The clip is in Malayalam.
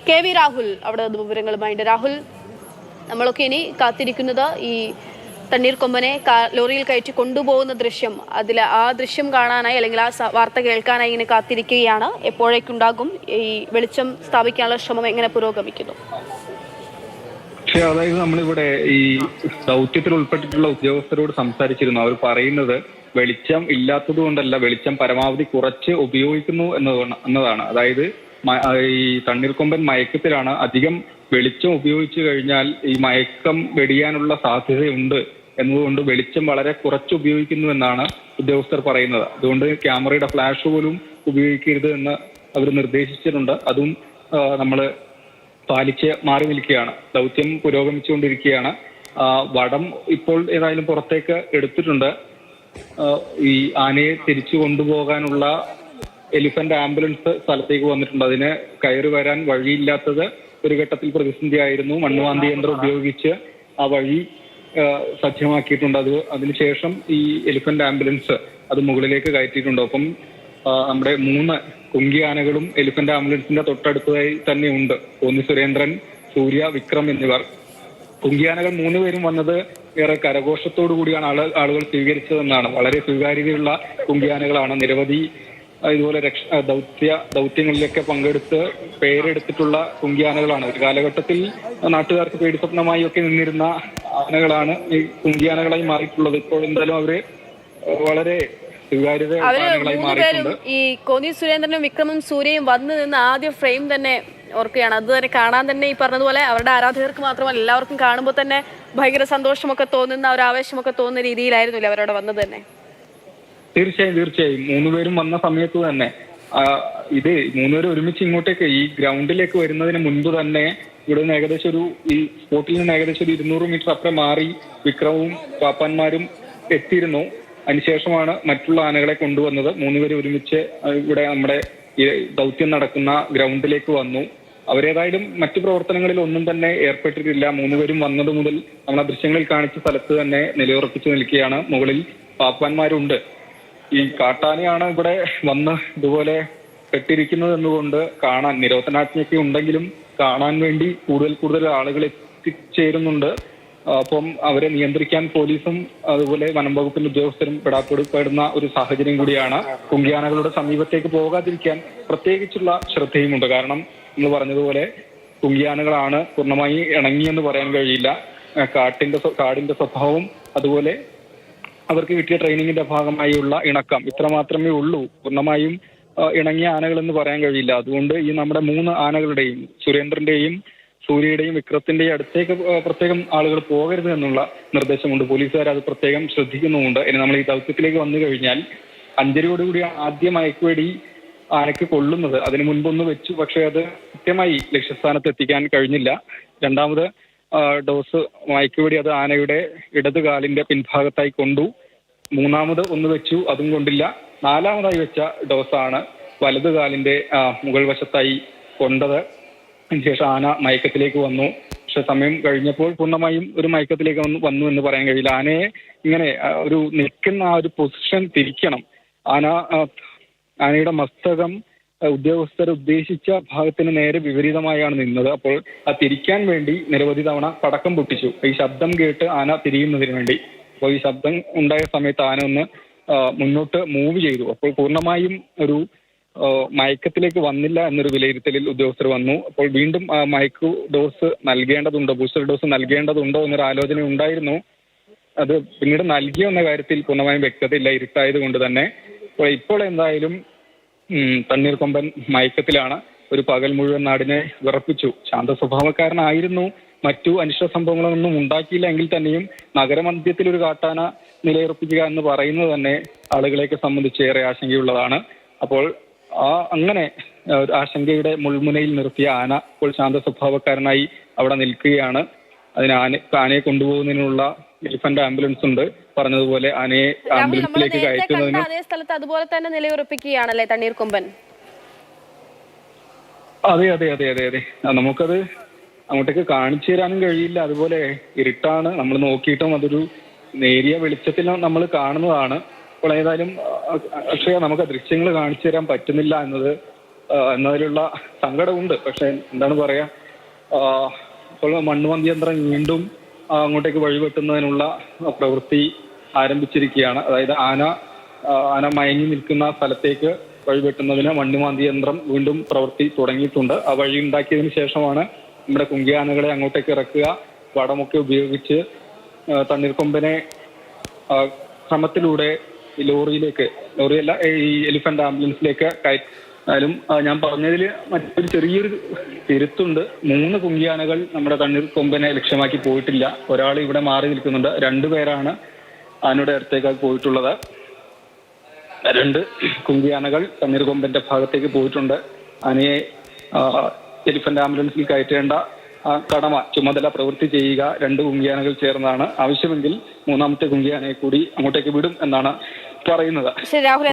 KV രാഹുൽ അവിടെ വിവരങ്ങളുമായിട്ട്. രാഹുൽ, നമ്മളൊക്കെ ഇനി കാത്തിരിക്കുന്നത് ഈ തണ്ണീർക്കൊമ്പനെ ലോറിയിൽ കയറ്റി കൊണ്ടുപോകുന്ന ദൃശ്യം, ആ ദൃശ്യം കാണാനായി അല്ലെങ്കിൽ ആ വാർത്ത കേൾക്കാനായി ഇങ്ങനെ കാത്തിരിക്കുകയാണ്. എപ്പോഴേക്കുണ്ടാകും? ഈ വെളിച്ചം സ്ഥാപിക്കാനുള്ള ശ്രമം എങ്ങനെ പുരോഗമിക്കുന്നു? പക്ഷെ അതായത് നമ്മളിവിടെ ഈ ദൗത്യത്തിൽ ഉൾപ്പെട്ടിട്ടുള്ള ഉദ്യോഗസ്ഥരോട് സംസാരിച്ചിരുന്നു. അവർ പറയുന്നത് വെളിച്ചം ഇല്ലാത്തത് കൊണ്ടല്ല, വെളിച്ചം പരമാവധി കുറച്ച് ഉപയോഗിക്കുന്നു എന്നതാണ്. അതായത് ഈ തണ്ണീർക്കൊമ്പൻ മയക്കത്തിലാണ്. അധികം വെളിച്ചം ഉപയോഗിച്ചു കഴിഞ്ഞാൽ ഈ മയക്കം വെടിയാനുള്ള സാധ്യതയുണ്ട് എന്നതുകൊണ്ട് വെളിച്ചം വളരെ കുറച്ച് ഉപയോഗിക്കുന്നു എന്നാണ് ഉദ്യോഗസ്ഥർ പറയുന്നത്. അതുകൊണ്ട് ക്യാമറയുടെ ഫ്ലാഷ് പോലും ഉപയോഗിക്കരുത് എന്ന് അവർ നിർദ്ദേശിച്ചിട്ടുണ്ട്. അതും നമ്മൾ പാലിച്ച് മാറി നിൽക്കുകയാണ്. ദൗത്യം പുരോഗമിച്ചുകൊണ്ടിരിക്കുകയാണ്. വടം ഇപ്പോൾ ഏതായാലും പുറത്തേക്ക് എടുത്തിട്ടുണ്ട്. ഈ ആനയെ തിരിച്ചു കൊണ്ടുപോകാനുള്ള എലിഫന്റ് ആംബുലൻസ് സ്ഥലത്തേക്ക് വന്നിട്ടുണ്ട്. അതിന് കയറി വരാൻ വഴിയില്ലാത്തത് ഒരു ഘട്ടത്തിൽ പ്രതിസന്ധിയായിരുന്നു. മണ്ണുമാന്തി യന്ത്രം ഉപയോഗിച്ച് ആ വഴി സജ്ജമാക്കിയിട്ടുണ്ട്. അതിനുശേഷം ഈ എലിഫന്റ് ആംബുലൻസ് അത് മുകളിലേക്ക് കയറ്റിയിട്ടുണ്ട്. ഒപ്പം നമ്മുടെ 3 കുങ്കി ആനകളും എലിഫന്റ് ആംബുലൻസിന്റെ തൊട്ടടുത്തായി തന്നെ ഉണ്ട്. കോന്നി സുരേന്ദ്രൻ, സൂര്യ, വിക്രം എന്നിവർ. കുങ്കിയാനകൾ 3 പേരും വന്നത് ഏറെ കരഘോഷത്തോടു കൂടിയാണ് ആളുകൾ സ്വീകരിച്ചതെന്നാണ്. വളരെ സ്വീകാര്യതയുള്ള കുങ്കിയാനകളാണ്. നിരവധി ഇതുപോലെ ദൗത്യങ്ങളിലൊക്കെ പങ്കെടുത്ത് പേരെടുത്തിട്ടുള്ള കുങ്കിയാനകളാണ്. ഒരു കാലഘട്ടത്തിൽ നാട്ടുകാർക്ക് പേടി സ്വപ്നമായി ഒക്കെ നിന്നിരുന്ന ആനകളാണ് ഈ കുങ്കിയാനകളായി മാറിയിട്ടുള്ളത്. ഇപ്പോൾ എന്തായാലും അവര് വളരെ സ്വീകാര്യത ആനകളായി മാറിയിട്ടുണ്ട്. ഈ കോന്നി സുരേന്ദ്രനും വിക്രമും സൂര്യയും വന്നു നിന്ന് ആദ്യ ഫ്രെയിം തന്നെ ഓർക്കുകയാണ്. അത് തന്നെ കാണാൻ തന്നെ ഈ പറഞ്ഞതുപോലെ അവരുടെ ആരാധകർക്ക് മാത്രമല്ല എല്ലാവർക്കും കാണുമ്പോൾ തന്നെ ഭയങ്കര സന്തോഷമൊക്കെ തോന്നുന്ന, ഒരു ആവേശമൊക്കെ തോന്നുന്ന രീതിയിലായിരുന്നില്ല അവരവിടെ വന്നത് തന്നെ. തീർച്ചയായും 3 പേരും വന്ന സമയത്ത് തന്നെ 3 പേരും ഒരുമിച്ച് ഇങ്ങോട്ടേക്ക് ഈ ഗ്രൗണ്ടിലേക്ക് വരുന്നതിന് മുൻപ് തന്നെ ഇവിടെ നിന്ന് ഏകദേശം ഈ സ്പോട്ടിൽ നിന്ന് ഏകദേശം 200 മീറ്റർ അപ്പുറം മാറി വിക്രവും പാപ്പാന്മാരും എത്തിയിരുന്നു. അതിനുശേഷമാണ് മറ്റുള്ള ആനകളെ കൊണ്ടുവന്നത്. 3 പേര് ഒരുമിച്ച് ഇവിടെ നമ്മുടെ ഈ ദൗത്യം നടക്കുന്ന ഗ്രൗണ്ടിലേക്ക് വന്നു. അവരേതായാലും മറ്റു പ്രവർത്തനങ്ങളിൽ ഒന്നും തന്നെ ഏർപ്പെട്ടിട്ടില്ല. 3 പേരും വന്നത് മുതൽ നമ്മൾ ആ ദൃശ്യങ്ങളിൽ കാണിച്ച സ്ഥലത്ത് തന്നെ നിലയുറപ്പിച്ചു നിൽക്കുകയാണ്. മുകളിൽ പാപ്പാന്മാരുണ്ട്. ഈ കാട്ടാനയാണ് ഇവിടെ വന്ന് ഇതുപോലെ പെട്ടിരിക്കുന്നത് എന്നുകൊണ്ട് കാണാൻ നിരോധനാജ്ഞയൊക്കെ ഉണ്ടെങ്കിലും കാണാൻ വേണ്ടി കൂടുതൽ ആളുകൾ എത്തിച്ചേരുന്നുണ്ട്. അപ്പം അവരെ നിയന്ത്രിക്കാൻ പോലീസും അതുപോലെ വനം വകുപ്പിന്റെ ഉദ്യോഗസ്ഥരും പെടാപ്പെടുന്ന ഒരു സാഹചര്യം കൂടിയാണ്. കുങ്കിയാനകളുടെ സമീപത്തേക്ക് പോകാതിരിക്കാൻ പ്രത്യേകിച്ചുള്ള ശ്രദ്ധയുമുണ്ട്. കാരണം നിങ്ങൾ പറഞ്ഞതുപോലെ കുങ്കിയാനകളാണ് പൂർണ്ണമായി ഇണങ്ങിയെന്ന് പറയാൻ കഴിയില്ല. കാടിന്റെ സ്വഭാവം അതുപോലെ അവർക്ക് കിട്ടിയ ട്രെയിനിങ്ങിന്റെ ഭാഗമായുള്ള ഇണക്കം ഇത്ര മാത്രമേ ഉള്ളൂ. പൂർണ്ണമായും ഇണങ്ങിയ ആനകൾ എന്ന് പറയാൻ കഴിയില്ല. അതുകൊണ്ട് ഈ നമ്മുടെ 3 ആനകളുടെയും സുരേന്ദ്രന്റെയും സൂര്യയുടെയും വിക്രത്തിന്റെയും അടുത്തേക്ക് പ്രത്യേകം ആളുകൾ പോകരുത് എന്നുള്ള നിർദ്ദേശമുണ്ട്. പോലീസുകാർ അത് പ്രത്യേകം ശ്രദ്ധിക്കുന്നുമുണ്ട്. ഇനി നമ്മൾ ഈ ദൗത്യത്തിലേക്ക് വന്നു കഴിഞ്ഞാൽ 5:30യോടുകൂടി ആദ്യ മയക്കുവെടി ആനയ്ക്ക് കൊള്ളുന്നത്. അതിന് മുൻപൊന്ന് വെച്ചു, പക്ഷെ അത് കൃത്യമായി ലക്ഷ്യസ്ഥാനത്ത് എത്തിക്കാൻ കഴിഞ്ഞില്ല. 2ാമത് ഡോസ് മയക്കുവെടി അത് ആനയുടെ ഇടത് കാലിന്റെ പിൻഭാഗത്തായി കൊണ്ടു. 3ാമത് ഒന്ന് വെച്ചു, അതും കൊണ്ടില്ല. 4ാമതായി വെച്ച ഡോസാണ് വലത് കാലിന്റെ മുകൾ വശത്തായി കൊണ്ടത്. അതിനുശേഷം ആന മയക്കത്തിലേക്ക് വന്നു. പക്ഷെ സമയം കഴിഞ്ഞപ്പോൾ പൂർണ്ണമായും ഒരു മയക്കത്തിലേക്ക് വന്നു എന്ന് പറയാൻ കഴിയില്ല. ആനയെ ഇങ്ങനെ ഒരു നിൽക്കുന്ന ആ ഒരു പൊസിഷൻ തിരിക്കണം. ആനയുടെ മസ്തകം ഉദ്യോഗസ്ഥർ ഉദ്ദേശിച്ച ഭാഗത്തിന് നേരെ വിപരീതമായാണ് നിന്നത്. അപ്പോൾ ആ തിരിക്കാൻ വേണ്ടി നിരവധി തവണ പടക്കം പൊട്ടിച്ചു. ഈ ശബ്ദം കേട്ട് ആന തിരിയുന്നതിന് വേണ്ടി. അപ്പോൾ ഈ ശബ്ദം ഉണ്ടായ സമയത്ത് ആന ഒന്ന് മുന്നോട്ട് മൂവ് ചെയ്തു. അപ്പോൾ പൂർണ്ണമായും ഒരു മയക്കത്തിലേക്ക് വന്നില്ല എന്നൊരു വിലയിരുത്തലിൽ ഉദ്യോഗസ്ഥർ വന്നു. അപ്പോൾ വീണ്ടും മയക്കു ഡോസ് നൽകേണ്ടതുണ്ടോ, ബൂസ്റ്റർ ഡോസ് നൽകേണ്ടതുണ്ടോ എന്നൊരു ആലോചന ഉണ്ടായിരുന്നു. അത് പിന്നീട് നൽകിയോ എന്ന കാര്യത്തിൽ പൂർണ്ണമായും വ്യക്തതയില്ല, ഇരുട്ടായത് കൊണ്ട് തന്നെ. ഇപ്പോൾ എന്തായാലും തണ്ണീർക്കൊമ്പൻ മയക്കത്തിലാണ്. ഒരു പകൽ മുഴുവൻ നാടിനെ വിറപ്പിച്ചു. ശാന്ത സ്വഭാവക്കാരനായിരുന്നു. മറ്റു അനിഷ്ട സംഭവങ്ങളൊന്നും ഉണ്ടാക്കിയില്ല എങ്കിൽ തന്നെയും നഗരമധ്യത്തിൽ ഒരു കാട്ടാന നിലയുറപ്പിക്കുക എന്ന് പറയുന്നത് തന്നെ ആളുകളെയൊക്കെ സംബന്ധിച്ച് ഏറെ ആശങ്കയുള്ളതാണ്. അപ്പോൾ അങ്ങനെ ആശങ്കയുടെ മുൾമുനയിൽ നിർത്തിയ ആന ഇപ്പോൾ ശാന്ത സ്വഭാവക്കാരനായി അവിടെ നിൽക്കുകയാണ്. അതിന് ആനയെ കൊണ്ടുപോകുന്നതിനുള്ള എലിഫന്റ് ആംബുലൻസ് ഉണ്ട്. പറഞ്ഞതുപോലെ ആനയെ ആംബുലൻസിലേക്ക് കയറ്റുന്നതിന് അതേ സ്ഥലത്ത് അതുപോലെ തന്നെ നിലയുറപ്പിക്കുകയാണല്ലേ തണ്ണീർക്കൊമ്പൻ? അതെ. നമുക്കത് അങ്ങോട്ടേക്ക് കാണിച്ചു തരാനും കഴിയില്ല. അതുപോലെ ഇരുട്ടാണ്. നമ്മൾ നോക്കിയിട്ടും അതൊരു നേരിയ വെളിച്ചത്തിൽ നമ്മൾ കാണുന്നതാണ്. അപ്പോൾ ഏതായാലും പക്ഷേ നമുക്ക് ദൃശ്യങ്ങൾ കാണിച്ചു തരാൻ പറ്റുന്നില്ല എന്നത് എന്നതിലുള്ള സങ്കടമുണ്ട്. പക്ഷെ എന്താണ് പറയാ, ഇപ്പോൾ മണ്ണുമാന്തി യന്ത്രം വീണ്ടും അങ്ങോട്ടേക്ക് വഴിവെട്ടുന്നതിനുള്ള പ്രവൃത്തി ആരംഭിച്ചിരിക്കുകയാണ്. അതായത് ആന മയങ്ങി നിൽക്കുന്ന സ്ഥലത്തേക്ക് വഴിവെട്ടുന്നതിന് മണ്ണുമാന്തി യന്ത്രം വീണ്ടും പ്രവൃത്തി തുടങ്ങിയിട്ടുണ്ട്. ആ വഴി ഉണ്ടാക്കിയതിനു ശേഷമാണ് നമ്മുടെ കുങ്കിയാനകളെ അങ്ങോട്ടേക്ക് ഇറക്കുക. വടമൊക്കെ ഉപയോഗിച്ച് തണ്ണീർക്കൊമ്പനെ ക്രമത്തിലൂടെ ഈ ലോറിയല്ല ഈ എലിഫന്റ് ആംബുലൻസിലേക്ക് കയറ്റാലും ഞാൻ പറഞ്ഞതിൽ മറ്റൊരു ചെറിയൊരു തിരുത്തുണ്ട്. 3 കുങ്കിയാനകൾ നമ്മുടെ തണ്ണീർക്കൊമ്പനെ ലക്ഷ്യമാക്കി പോയിട്ടില്ല. ഒരാൾ ഇവിടെ മാറി നിൽക്കുന്നുണ്ട്. 2 പേരാണ് ആനയുടെ അടുത്തേക്ക് പോയിട്ടുള്ളത്. 2 കുങ്കിയാനകൾ തണ്ണീർക്കൊമ്പന്റെ ഭാഗത്തേക്ക് പോയിട്ടുണ്ട്. ആനയെ എലിഫന്റ് ആംബുലൻസിൽ കയറ്റേണ്ട ചുമതല പ്രവൃത്തി ചെയ്യുക 2 കുങ്കിയാനകൾ ചേർന്നാണ്. ആവശ്യമെങ്കിൽ 3ാമത്തെ കുങ്കിയാനയെ കൂടി അങ്ങോട്ടേക്ക് വിടും എന്നാണ് പറയുന്നത്. ശരി രാഹുൽ.